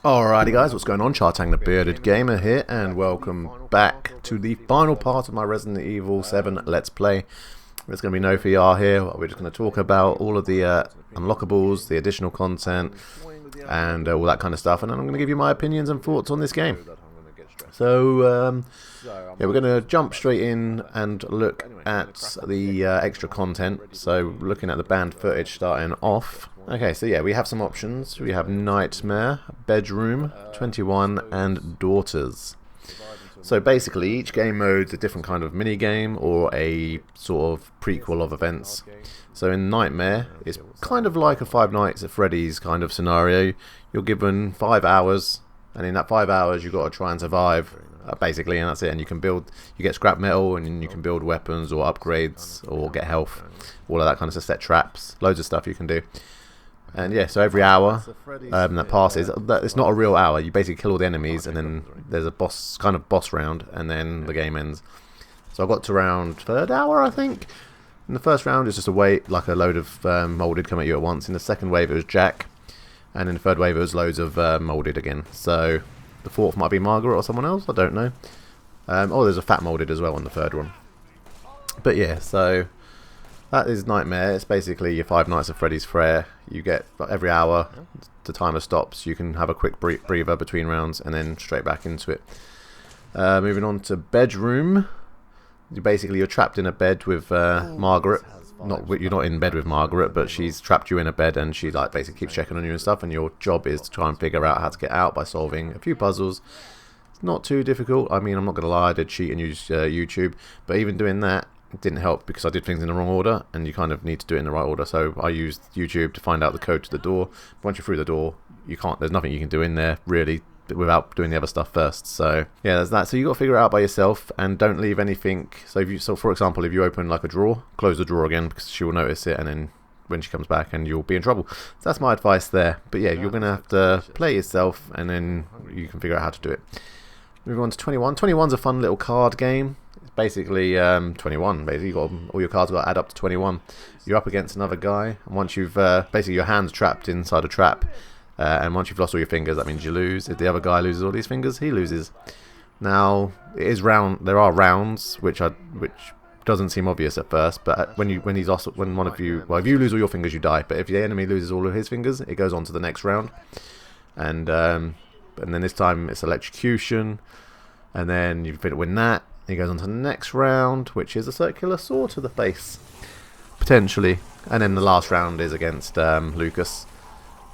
Alrighty guys, what's going on? CharTang the Bearded Gamer here, and welcome back to the final part of my Resident Evil 7 Let's Play. There's going to be no VR here. We're just going to talk about all of the unlockables, the additional content, and all that kind of stuff, and then I'm going to give you my opinions and thoughts on this game. So, yeah, we're going to jump straight in and look at the extra content. So, looking at the banned footage starting off. Okay, so yeah, we have some options. We have Nightmare, Bedroom, 21, and Daughters. So basically, each game mode's a different kind of mini-game or a sort of prequel of events. So in Nightmare, it's kind of like a Five Nights at Freddy's kind of scenario. You're given 5 hours, and in that 5 hours you've got to try and survive, basically, and that's it. And you can build, you get scrap metal, and you can build weapons or upgrades or get health, all of that kind of stuff, set traps, loads of stuff you can do. And yeah, so every hour that passes, it's not a real hour. You basically kill all the enemies, and then there's a boss round, and then the game ends. So I got to around third hour, I think. In the first round, it's just a wave, like a load of molded come at you at once. In the second wave, it was Jack, and in the third wave, it was loads of molded again. So the fourth might be Margaret or someone else. I don't know. Oh, there's a fat molded as well on the third one. But yeah, so that is Nightmare. It's basically your Five Nights at Freddy's Fair. You get every hour, the timer stops. You can have a quick breather between rounds and then straight back into it. Moving on to Bedroom. You're trapped in a bed with Margaret. You're not in bed with Margaret, but she's trapped you in a bed, and she like basically keeps checking on you and stuff. And your job is to try and figure out how to get out by solving a few puzzles. It's not too difficult. I mean, I'm not gonna lie, I did cheat and use YouTube, but even doing that, it didn't help because I did things in the wrong order, and you kind of need to do it in the right order. So I used YouTube to find out the code to the door. Once you're through the door, there's nothing you can do in there really without doing the other stuff first. So yeah, there's that. So you got to figure it out by yourself, and don't leave anything. So for example, if you open like a drawer, close the drawer again because she will notice it, and then when she comes back, and you'll be in trouble. So that's my advice there. But yeah, you're gonna have to play yourself, and then you can figure out how to do it. Moving on to 21. 21's a fun little card game. Basically 21. Basically, all your cards got to add up to 21. You're up against another guy, and once you've basically your hand's trapped inside a trap, and once you've lost all your fingers, that means you lose. If the other guy loses all these fingers, he loses. Now it is round. There are rounds, which doesn't seem obvious at first, but if you lose all your fingers, you die. But if the enemy loses all of his fingers, it goes on to the next round, and then this time it's electrocution, and then you win that. He goes on to the next round, which is a circular saw to the face, potentially. And then the last round is against Lucas.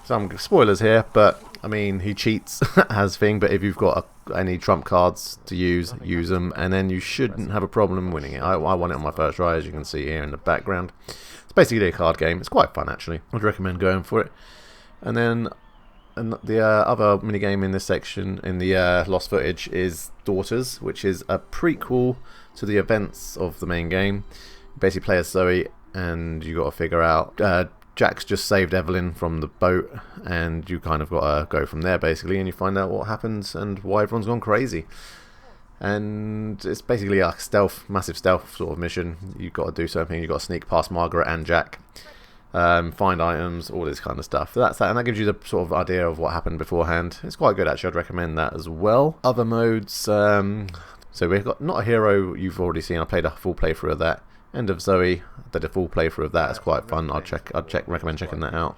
Some spoilers here, but I mean, he cheats as thing. But if you've got any trump cards to use them, and then you shouldn't have a problem winning it. I won it on my first try, as you can see here in the background. It's basically a card game. It's quite fun, actually. I'd recommend going for it. And then the other minigame in this section, in the lost footage, is Daughters, which is a prequel to the events of the main game. You basically play as Zoe, and you got to figure out Jack's just saved Evelyn from the boat, and you kind of got to go from there basically, and you find out what happens and why everyone's gone crazy. And it's basically a massive stealth sort of mission. You've got to do something. You've got to sneak past Margaret and Jack. Find items, all this kind of stuff. So that's that, and that gives you the sort of idea of what happened beforehand. It's quite good, actually. I'd recommend that as well. Other modes, so we've got Not a Hero. You've already seen. I played a full playthrough of that. End of Zoe. I did a full playthrough of that. It's quite fun. I'd recommend checking that out.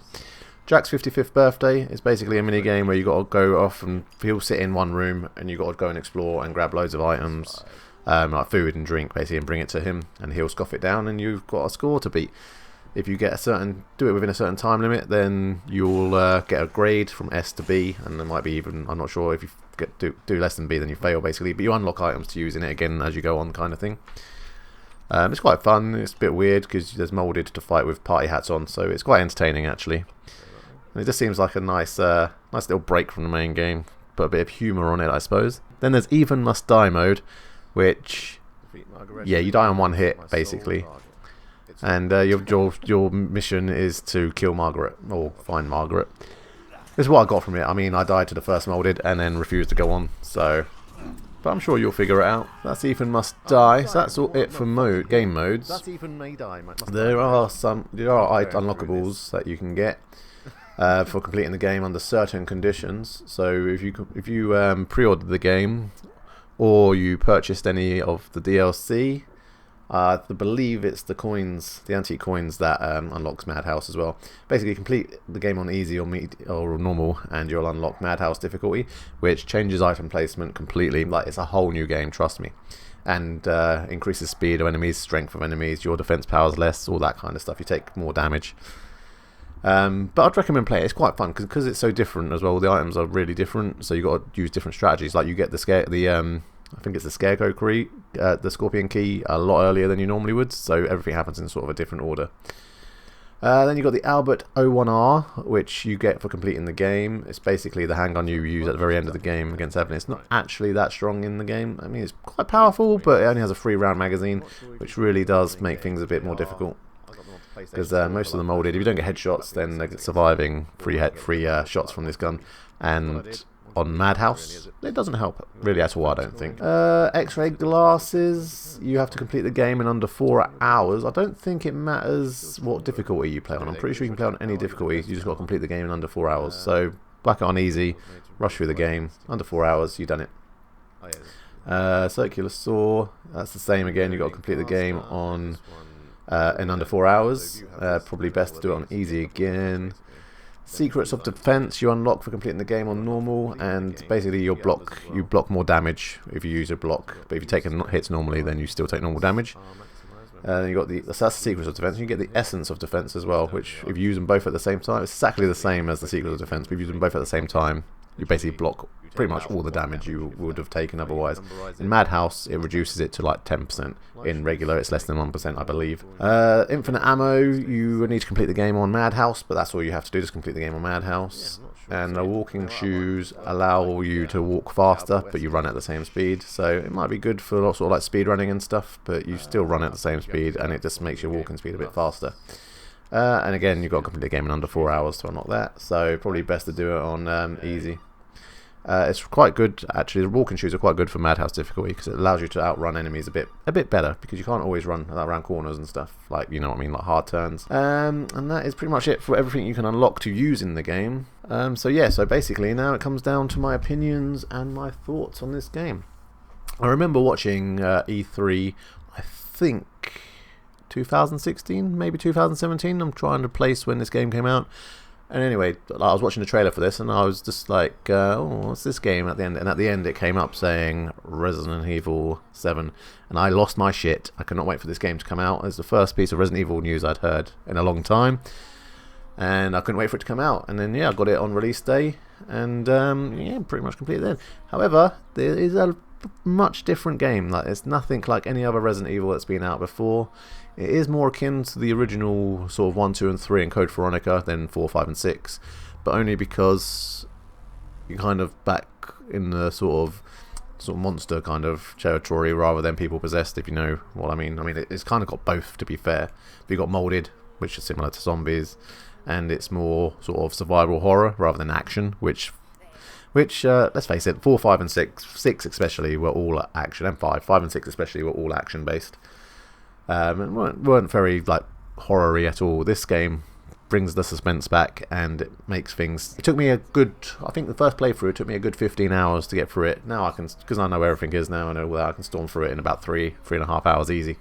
Jack's 55th birthday is basically a mini game where you got to go off, and he'll sit in one room, and you got to go and explore and grab loads of items, like food and drink, basically, and bring it to him, and he'll scoff it down, and you've got a score to beat. If you do it within a certain time limit, then you'll get a grade from S to B, and there might be even, I'm not sure, if you do less than B, then you fail basically. But you unlock items to use in it again as you go on, kind of thing. It's quite fun. It's a bit weird because there's molded to fight with party hats on, so it's quite entertaining actually. And it just seems like a nice little break from the main game, but a bit of humour on it, I suppose. Then there's Even Must Die mode, which, yeah, you die on one hit basically. And your mission is to kill Margaret, or find Margaret. This is what I got from it. I mean, I died to the first molded and then refused to go on. So, but I'm sure you'll figure it out. That's Even Must Die. So that's all it for game modes. There are unlockables that you can get. for completing the game under certain conditions. So if you pre-ordered the game or you purchased any of the DLC, I believe it's the coins, the antique coins, that unlocks Madhouse as well. Basically, complete the game on easy or normal, and you'll unlock Madhouse difficulty, which changes item placement completely. Like, it's a whole new game, trust me. And increases speed of enemies, strength of enemies, your defense powers less, all that kind of stuff. You take more damage. But I'd recommend playing it. It's quite fun because it's so different as well. The items are really different, so you got to use different strategies. Like, you get I think it's the Scarecrow key, the Scorpion key, a lot earlier than you normally would, so everything happens in sort of a different order. Then you've got the Albert 01R, which you get for completing the game. It's basically the handgun you use at the very end of the game against Evan. It's not actually that strong in the game. I mean, it's quite powerful, but it only has a 3-round magazine, which really does make things a bit more difficult. Because most of them molded. If you don't get headshots, then they're surviving free shots from this gun. And on Madhouse, it doesn't help really at all, I don't think. X-ray glasses, you have to complete the game in under 4 hours. I don't think it matters what difficulty you play on. I'm pretty sure you can play on any difficulty. You just got to complete the game in under 4 hours. So whack it on easy, rush through the game, under 4 hours, you've done it. Circular saw, that's the same again. You got to complete the game on in under 4 hours. Probably best to do it on easy again. Secrets of defense you unlock for completing the game on normal, and basically you block more damage if you use a block, but if you take hits normally, then you still take normal damage. Then you got that's the secrets of defense. You get the essence of defense as well, which if you use them both at the same time, it's exactly the same as the secrets of defense, but if you use them both at the same time, you basically block pretty much all the damage you would have taken otherwise. In Madhouse, it reduces it to like 10%. In regular, it's less than 1%, I believe. Infinite ammo, you need to complete the game on Madhouse, but that's all you have to do, just complete the game on Madhouse. And the walking shoes allow you to walk faster, but you run at the same speed. So it might be good for sort of like speed running and stuff, but you still run at the same speed, and it just makes your walking speed a bit faster. And again, you've got to complete the game in under 4 hours to unlock that, so probably best to do it on easy. It's quite good, actually. The walking shoes are quite good for Madhouse difficulty because it allows you to outrun enemies a bit better, because you can't always run around corners and stuff, like, you know what I mean, like hard turns. And that is pretty much it for everything you can unlock to use in the game. So yeah, so basically now it comes down to my opinions and my thoughts on this game. I remember watching E3, I think 2016, maybe 2017. I'm trying to place when this game came out. And anyway, I was watching the trailer for this, and I was just like, oh, what's this game at the end? And at the end, it came up saying Resident Evil 7, and I lost my shit. I could not wait for this game to come out. It's the first piece of Resident Evil news I'd heard in a long time, and I couldn't wait for it to come out. And then, yeah, I got it on release day, and yeah, pretty much completed then. However, there is a much different game. Like, it's nothing like any other Resident Evil that's been out before. It is more akin to the original sort of 1, 2, and 3 in Code Veronica than 4, 5, and 6, but only because you're kind of back in the sort of monster kind of territory rather than people possessed, if you know what I mean. I mean, it's kind of got both, to be fair. But you got Molded, which is similar to zombies, and it's more sort of survival horror rather than action, which let's face it, 4, 5, and 6 especially were all action, and 5 and 6 especially were all action based. And weren't very like horror-y at all. This game brings the suspense back, and it makes things. It took me I think the first playthrough, it took me a good 15 hours to get through it. Now I can, because I know where everything is now, I know I can storm through it in about 3.5 hours easy.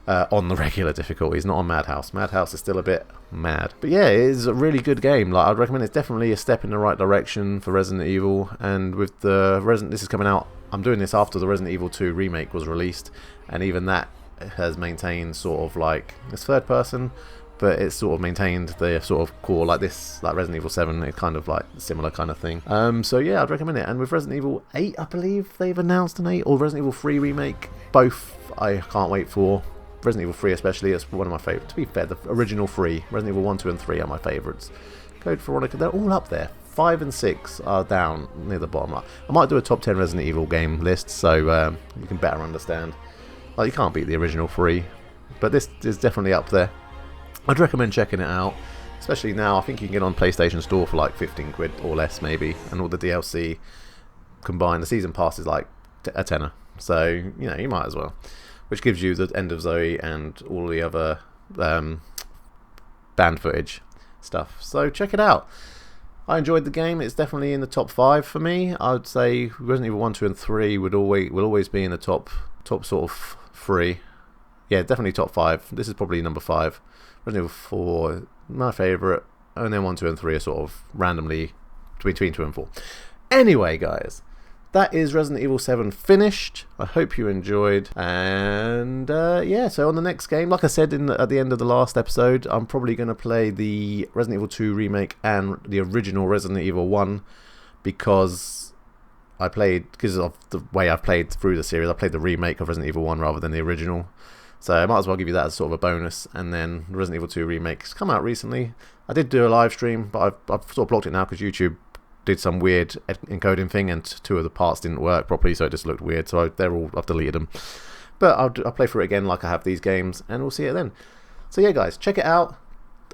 On the regular difficulties, not on Madhouse. Madhouse is still a bit mad. But yeah, it is a really good game. Like, I'd recommend it. It's definitely a step in the right direction for Resident Evil. And with the this is coming out, I'm doing this after the Resident Evil 2 remake was released, and even that has maintained sort of like, it's third person, but it's sort of maintained the sort of core like this, like Resident Evil 7, it's kind of like a similar kind of thing. So yeah, I'd recommend it. And with Resident Evil 8, I believe they've announced an 8, or Resident Evil 3 remake, both I can't wait for. Resident Evil 3 especially, it's one of my favourites. To be fair, the original 3, Resident Evil 1, 2 and 3 are my favourites. Code Veronica, they're all up there. 5 and 6 are down near the bottom. I might do a top 10 Resident Evil game list, so you can better understand. Like, you can't beat the original 3, but this is definitely up there. I'd recommend checking it out, especially now. I think you can get on PlayStation Store for like 15 quid or less maybe, and all the DLC combined. The season pass is like a tenner, so you know, you might as well. Which gives you the End of Zoe and all the other banned footage. stuff. So check it out. I enjoyed the game. It's definitely in the top 5 for me. I would say Resident Evil 1, 2 and 3 will always be in the top sort of 3. Yeah, definitely top 5. This is probably number 5. Resident Evil 4, my favourite, and then 1, 2 and 3 are sort of randomly between 2 and 4. Anyway, guys, that is Resident Evil 7 finished. I hope you enjoyed. And yeah, so on the next game, like I said at the end of the last episode, I'm probably going to play the Resident Evil 2 remake and the original Resident Evil 1 because of the way I've played through the series. I played the remake of Resident Evil 1 rather than the original. So I might as well give you that as sort of a bonus. And then Resident Evil 2 remake's come out recently. I did do a live stream, but I've sort of blocked it now because YouTube did some weird encoding thing and 2 of the parts didn't work properly, so it just looked weird. So I've deleted them. But I'll play through it again like I have these games, and we'll see it then. So yeah, guys, check it out.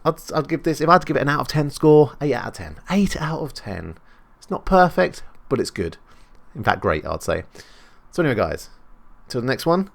I'd give this, if I had to give it an out of 10 score, 8 out of 10. 8 out of 10. It's not perfect, but it's good. In fact, great, I'd say. So anyway, guys, till the next one.